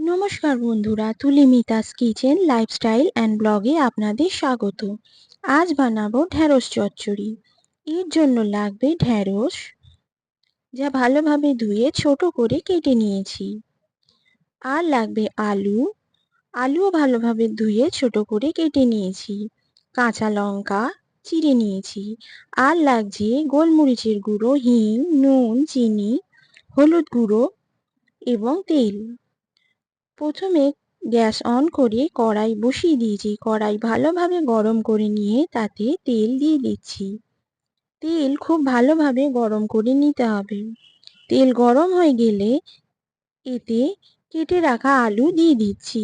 নমস্কার বন্ধুরা, তুলি মিতাস কিচেন লাইফস্টাইল অ্যান্ড ব্লগে আপনাদের স্বাগত। আজ বানাবো ঢ্যাঁড়স চচ্চড়ি। এর জন্য লাগবে ঢ্যাঁড়স, যা ভালোভাবে ধুয়ে ছোট করে কেটে নিয়েছি। আর লাগবে আলু, আলুও ভালোভাবে ধুয়ে ছোট করে কেটে নিয়েছি। কাঁচা লঙ্কা চিড়ে নিয়েছি। আর লাগছে গোলমরিচের গুঁড়ো, হিং, নুন, চিনি, হলুদ গুঁড়ো এবং তেল। প্রথমে গ্যাস অন করে কড়াই বসিয়ে দিয়েছি। কড়াই ভালোভাবে গরম করে নিয়ে তাতে তেল দিয়ে দিচ্ছি। তেল খুব ভালোভাবে গরম করে নিতে হবে। তেল গরম হয়ে গেলে এতে কেটে রাখা আলু দিয়ে দিচ্ছি।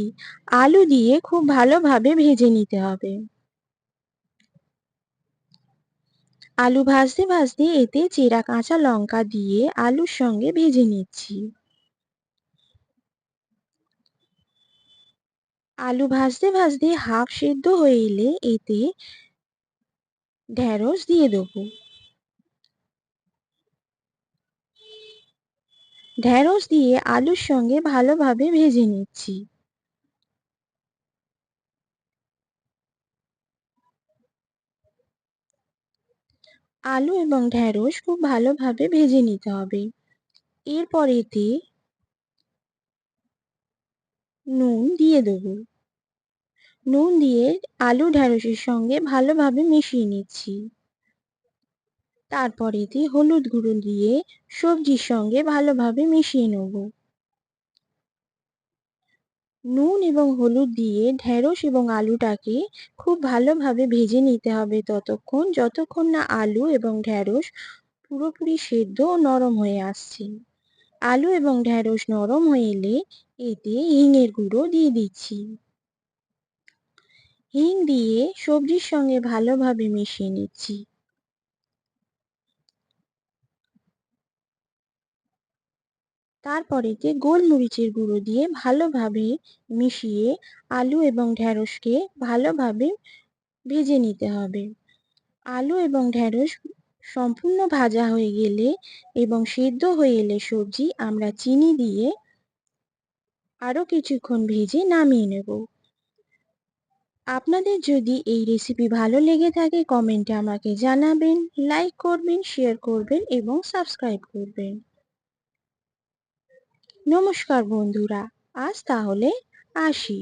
আলু দিয়ে খুব ভালোভাবে ভেজে নিতে হবে। আলু ভাজতে ভাজতে এতে চেরা কাঁচা লঙ্কা দিয়ে আলুর সঙ্গে ভেজে নিচ্ছি। আলু ভাজতে ভাজতে হাফ সেদ্ধ হয়ে এলে এতে ঢ্যাঁড়স দিয়ে দেবো। ঢ্যাঁড়স দিয়ে আলুর সঙ্গে ভালোভাবে ভেজে নিচ্ছি। আলু এবং ঢ্যাঁড়স খুব ভালোভাবে ভেজে নিতে হবে। এরপর এতে নুন দিয়ে দেবো। নুন দিয়ে আলু ঢ্যাঁড়সের সঙ্গে ভালোভাবে মিশিয়ে নিচ্ছি। তারপর এতে হলুদ গুঁড়ো দিয়ে সবজির সঙ্গে ভালোভাবে মিশিয়ে নেব। নুন এবং হলুদ দিয়ে ঢ্যাঁড়স এবং আলুটাকে খুব ভালোভাবে ভেজে নিতে হবে যতক্ষণ না আলু এবং ঢ্যাঁড়স পুরোপুরি সেদ্ধ ও নরম হয়ে আসছে। আলু এবং ঢ্যাঁড়স নরম হয়ে এলে এতে হিঙের গুঁড়ো দিয়ে দিচ্ছি। হিং দিয়ে সবজির সঙ্গে ভালোভাবে মিশিয়ে নিচ্ছি। তারপর এতে গোলমরিচের গুঁড়ো দিয়ে ভালোভাবে মিশিয়ে আলু এবং ঢ্যাঁড়সকে ভালোভাবে ভেজে নিতে হবে। আলু এবং ঢ্যাঁড়স সম্পূর্ণ ভাজা হয়ে গেলে এবং সেদ্ধ হয়ে এলে সবজি আমরা চিনি দিয়ে আরও কিছুক্ষণ ভেজে নামিয়ে নেব। আপনাদের যদি এই রেসিপি ভালো লেগে থাকে কমেন্টে আমাকে জানাবেন, লাইক করবেন, শেয়ার করবেন এবং সাবস্ক্রাইব করবেন। নমস্কার বন্ধুরা, আজ তাহলে আসি।